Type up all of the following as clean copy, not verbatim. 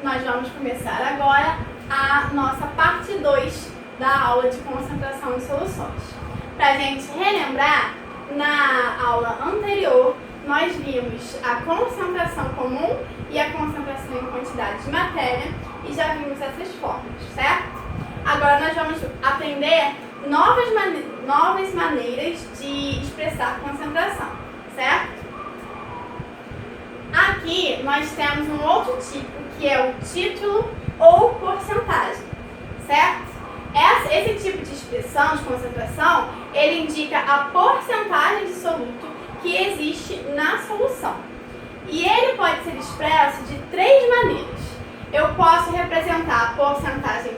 nós vamos começar agora a nossa parte 2 da aula de concentração e soluções. Para a gente relembrar, na aula anterior, nós vimos a concentração comum e a concentração em quantidade de matéria e já vimos essas fórmulas, certo? Agora nós vamos aprender novas maneiras de expressar concentração, certo? Aqui nós temos um outro tipo, que é o título ou porcentagem, certo? Esse tipo de expressão de concentração, ele indica a porcentagem de soluto que existe na solução. E ele pode ser expresso de três maneiras. Eu posso representar a porcentagem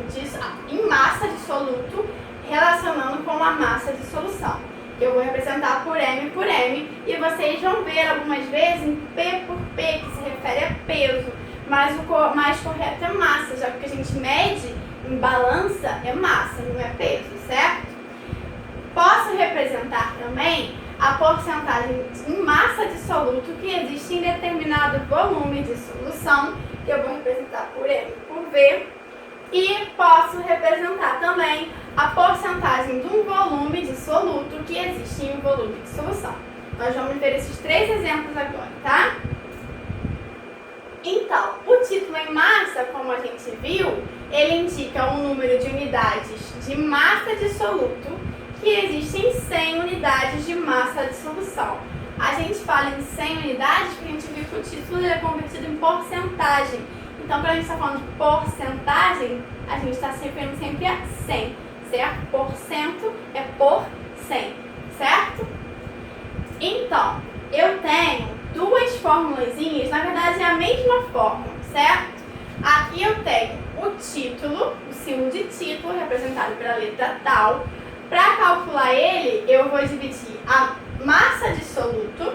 em massa de soluto relacionando com a massa de solução. Eu vou representar por M e vocês vão ver algumas vezes em P por P, que se refere a peso, mas o mais correto é massa, já que o que a gente mede em balança é massa, não é peso, certo? Posso representar também a porcentagem em massa de soluto que existe em determinado volume de solução, que eu vou representar por M por V, e posso representar também a porcentagem de um volume de soluto que existe em um volume de solução. Nós vamos ver esses três exemplos agora, tá? Então, o título em massa, como a gente viu, ele indica um número de unidades de massa de soluto que existem 100 unidades de massa de solução. A gente fala em 100 unidades porque a gente viu que o título é convertido em porcentagem. Então, quando a gente está falando de porcentagem, a gente está se referindo sempre a 100, certo? Porcento é por 100, certo? Então, eu tenho duas formulazinhas, na verdade é a mesma fórmula, certo? Aqui eu tenho o título, o símbolo de título, representado pela letra tal. Para calcular ele, eu vou dividir a massa de soluto,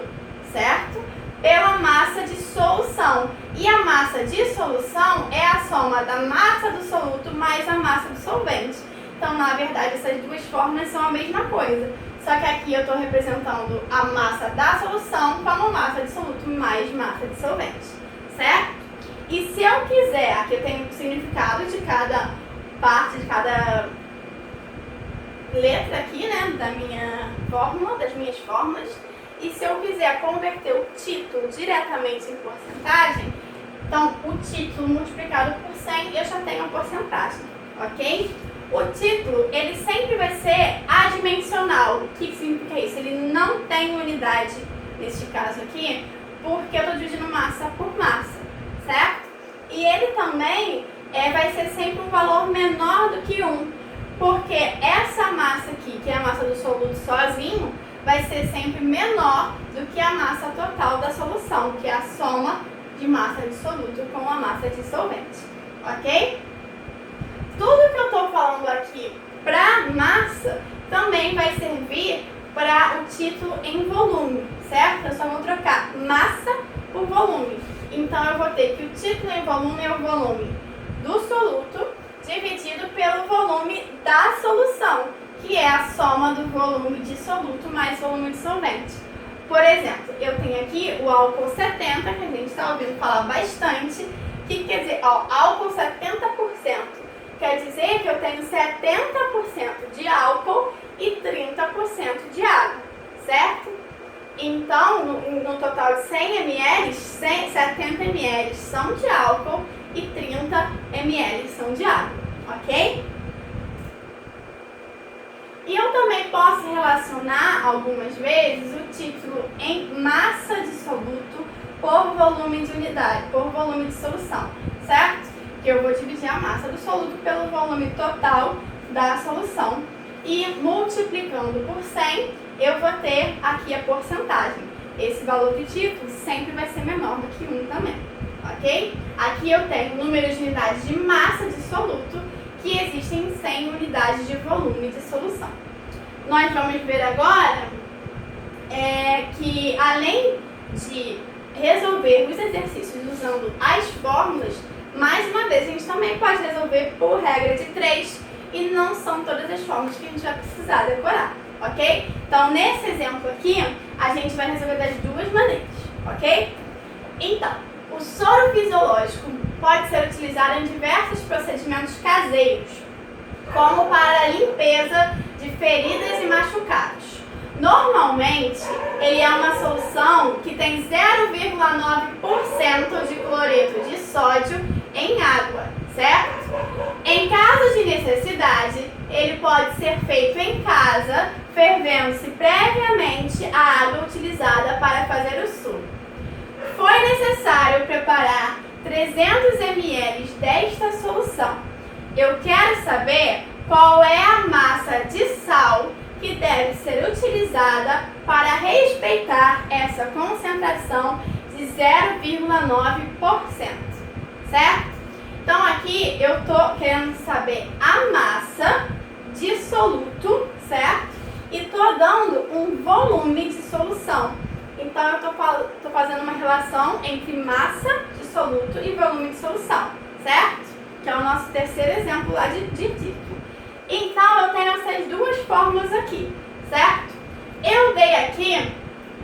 certo? Pela massa de solução. E a massa de solução é a soma da massa do soluto mais a massa do solvente. Então, na verdade, essas duas fórmulas são a mesma coisa. Só que aqui eu estou representando a massa da solução como massa de soluto mais massa de solvente, certo? E se eu quiser, aqui eu tenho o significado de cada parte, de cada letra aqui, né, da minha fórmula, das minhas fórmulas. E se eu quiser converter o título diretamente em porcentagem, então o título multiplicado por 100, eu já tenho a porcentagem, ok? O título, ele sempre vai ser adimensional. O que significa isso? Ele não tem unidade, neste caso aqui, porque eu estou dividindo massa por massa, certo? E ele também vai ser sempre um valor menor do que 1, porque essa massa aqui, que é a massa do soluto sozinho, vai ser sempre menor do que a massa total da solução, que é a soma de massa de soluto com a massa de solvente, ok? Tudo que eu estou falando aqui para massa também vai servir para o título em volume, certo? Eu só vou trocar massa por volume. Então eu vou ter que o título em volume é o volume do soluto dividido pelo volume da solução, que é a soma do volume de soluto mais volume de solvente. Por exemplo, eu tenho aqui o álcool 70, que a gente está ouvindo falar bastante. O que quer dizer? Ó, álcool 70%. Quer dizer que eu tenho 70% de álcool e 30% de água, certo? Então, no total de 100 ml, 70 ml são de álcool e 30 ml são de água, ok? E eu também posso relacionar algumas vezes o título em massa de soluto por volume de unidade, por volume de solução, certo? Que eu vou dividir a massa do soluto pelo volume total da solução e multiplicando por 100, eu vou ter aqui a porcentagem. Esse valor de título sempre vai ser menor do que 1 também, ok? Aqui eu tenho o número de unidades de massa de soluto que existem em 100 unidades de volume de solução. Nós vamos ver agora que, além de resolver os exercícios usando as fórmulas, mais uma vez a gente também pode resolver por regra de 3 e não são todas as fórmulas que a gente vai precisar decorar, ok? Então, nesse exemplo aqui, a gente vai resolver das duas maneiras, ok? Então, o soro fisiológico pode ser utilizado em diversos procedimentos caseiros, como para a limpeza de feridas e machucados. Normalmente, ele é uma solução que tem 0,9% de cloreto de sódio em água, certo? Em caso de necessidade, ele pode ser feito em casa, fervendo-se previamente a água utilizada para fazer o suco. Foi necessário preparar 300 ml desta solução. Eu quero saber qual é a massa de sal que deve ser utilizada para respeitar essa concentração de 0,9%, certo? Então aqui eu estou querendo saber a massa de soluto, certo? E estou dando um volume de solução. Então eu estou fazendo uma relação entre massa de soluto e volume de solução, certo? Que é o nosso terceiro exemplo lá de título. Então eu tenho essas duas fórmulas aqui, certo? Eu dei aqui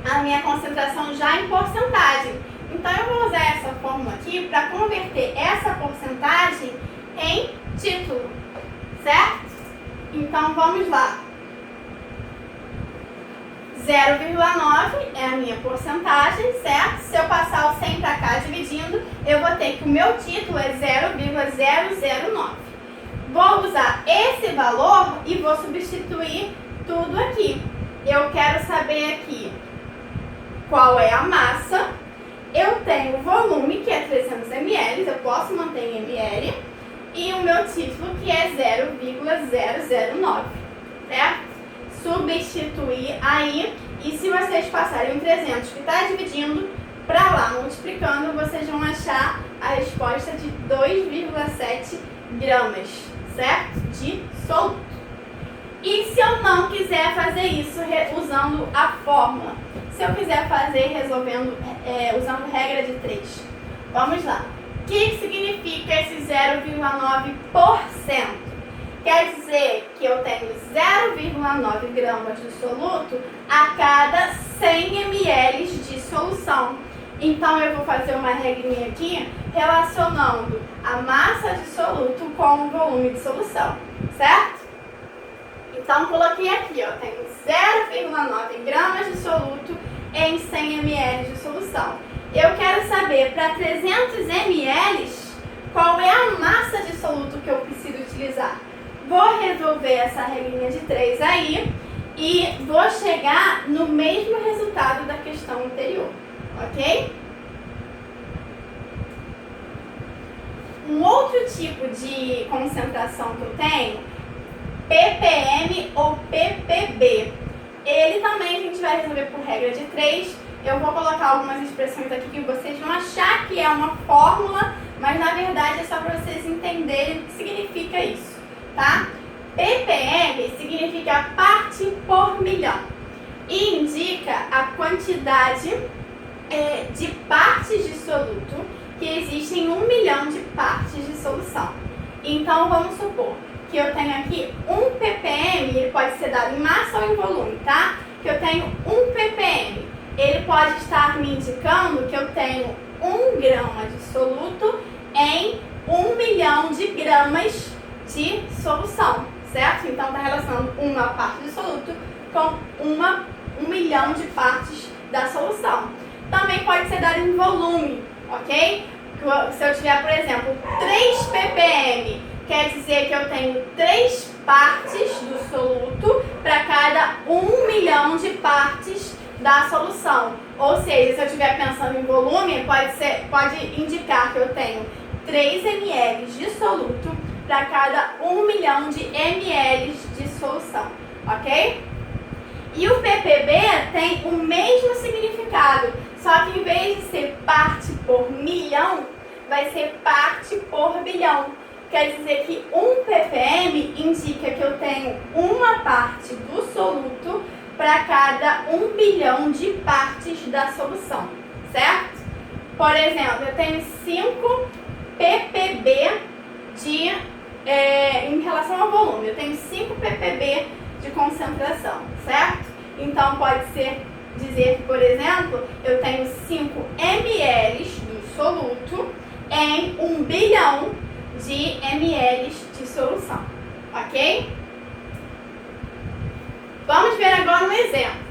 a minha concentração já em porcentagem. Então eu vou usar essa fórmula aqui para converter essa porcentagem em título, certo? Então vamos lá. 0,9 é a minha porcentagem, certo? Se eu passar o 100 para cá dividindo, eu vou ter que o meu título é 0,009. Vou usar esse valor e vou substituir tudo aqui. Eu quero saber aqui qual é a massa. Eu tenho o volume, que é 300 ml, eu posso manter em ml. E o meu título, que é 0,009, certo? Substituir aí. E se vocês passarem o 300 que está dividindo para lá, multiplicando, vocês vão achar a resposta de 2,7 gramas, certo? De soluto. E se eu não quiser fazer isso usando a fórmula? Se eu quiser fazer resolvendo, usando regra de 3. Vamos lá. O que significa esse 0,9%? Quer dizer que eu tenho 0,9 gramas de soluto a cada 100 ml de solução. Então eu vou fazer uma regrinha aqui relacionando a massa de soluto com o volume de solução, certo? Então coloquei aqui, ó, tenho 0,9 gramas de soluto em 100 ml de solução. Eu quero saber para 300 ml qual é a massa de soluto que eu preciso utilizar. Vou resolver essa regrinha de 3 aí e vou chegar no mesmo resultado da questão anterior, ok? Um outro tipo de concentração que eu tenho, ppm ou ppb. Ele também a gente vai resolver por regra de 3. Eu vou colocar algumas expressões aqui que vocês vão achar que é uma fórmula, mas na verdade é só para vocês entenderem o que significa isso, tá? ppm significa parte por milhão e indica a quantidade de partes de soluto que existem em 1 milhão de partes de solução. Então vamos supor que eu tenho aqui 1 ppm, ele pode ser dado em massa ou em volume, tá? Que eu tenho 1 ppm, ele pode estar me indicando que eu tenho 1 grama de soluto em 1 milhão de gramas de solução, certo? Então está relacionando uma parte de soluto com 1 milhão de partes da solução. Também pode ser dado em volume, ok? Se eu tiver, por exemplo, 3 ppm, quer dizer que eu tenho 3 partes do soluto para cada 1 milhão de partes da solução. Ou seja, se eu estiver pensando em volume, pode indicar que eu tenho 3 ml de soluto para cada 1 milhão de ml de solução, ok? E o ppb tem o mesmo significado, só que em vez de ser parte por milhão, vai ser parte por bilhão. Quer dizer que 1 ppm indica que eu tenho uma parte do soluto para cada 1 bilhão de partes da solução, certo? Por exemplo, eu tenho 5 ppb em relação ao volume, eu tenho 5 ppb de concentração, certo? Então pode dizer que, por exemplo, eu tenho 5 ml do soluto em 1 bilhão de ml de solução, ok? Vamos ver agora um exemplo.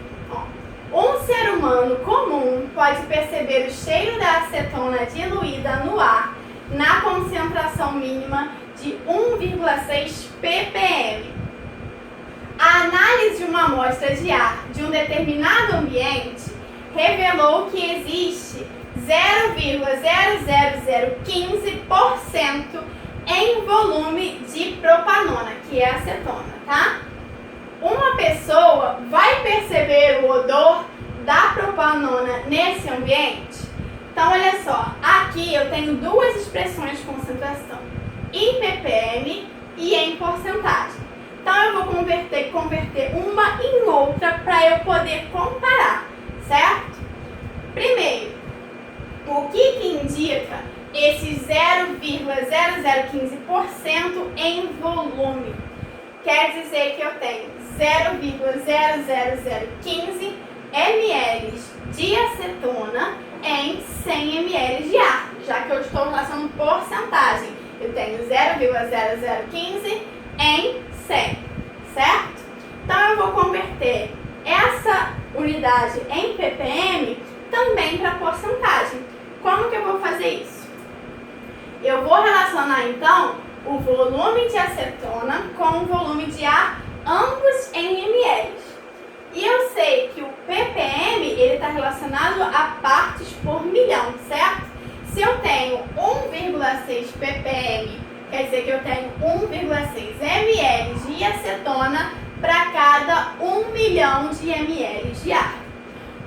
Um ser humano comum pode perceber o cheiro da acetona diluída no ar na concentração mínima de 1,6 ppm. A análise de uma amostra de ar de um determinado ambiente revelou que existe 0,00015% em volume de propanona, que é acetona, tá? Uma pessoa vai perceber o odor da propanona nesse ambiente? Então, olha só, aqui eu tenho duas expressões de concentração, em ppm e em porcentagem. Então, eu vou converter uma em outra para eu poder comparar, certo? Primeiro, o que indica esse 0,0015% em volume? Quer dizer que eu tenho 0,00015 ml de acetona em 100 ml de ar, já que eu estou relacionando porcentagem. Eu tenho 0,0015 em 100, certo? Então eu vou converter essa unidade em ppm também para porcentagem. Como que eu vou fazer isso? Eu vou relacionar então o volume de acetona com o volume de ar, ambos em ml. E eu sei que o ppm ele está relacionado a partes por milhão, certo? Se eu tenho 1,6 ppm, quer dizer que eu tenho 1,6 ml de acetona para cada 1 milhão de ml de ar.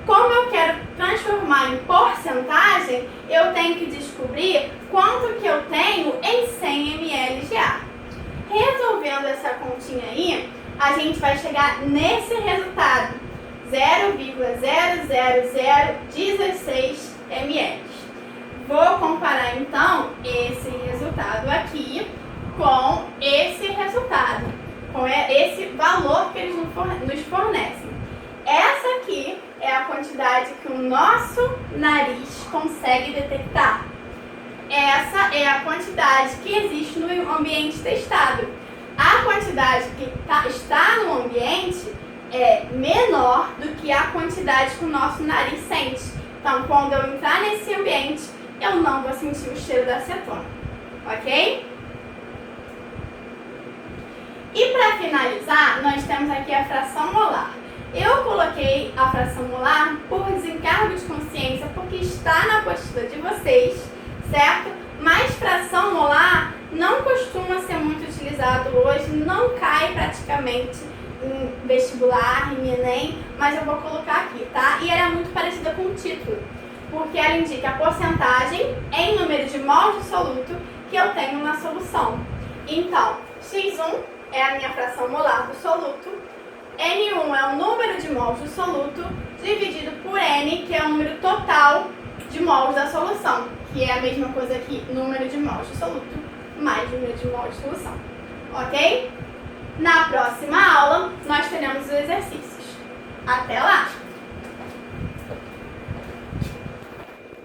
Como eu quero transformar em porcentagem, eu tenho que descobrir quanto que eu tenho em 100 ml de ar. Resolvendo essa continha aí, a gente vai chegar nesse resultado, 0,00016 ml. Vou comparar então esse resultado aqui com esse resultado, com esse valor que eles nos fornecem. Essa aqui é a quantidade que o nosso nariz consegue detectar. Essa é a quantidade que existe no ambiente testado. A quantidade que está no ambiente é menor do que a quantidade que o nosso nariz sente. Então, quando eu entrar nesse ambiente, eu não vou sentir o cheiro da acetona, ok? E para finalizar, nós temos aqui a fração molar. Eu coloquei a fração molar por desencargo de consciência, porque está na apostila de vocês, certo? Mas fração molar não costuma ser muito utilizado hoje, não cai praticamente em vestibular, em Enem, mas eu vou colocar aqui, tá? E ela é muito parecida com o título, porque ela indica a porcentagem em número de mols de soluto que eu tenho na solução. Então, X1 é a minha fração molar do soluto, N1 é o número de mols do soluto, dividido por N, que é o número total de mols da solução, que é a mesma coisa aqui, número de mols de soluto, mais número de mols de solução, ok? Na próxima aula, nós teremos os exercícios. Até lá!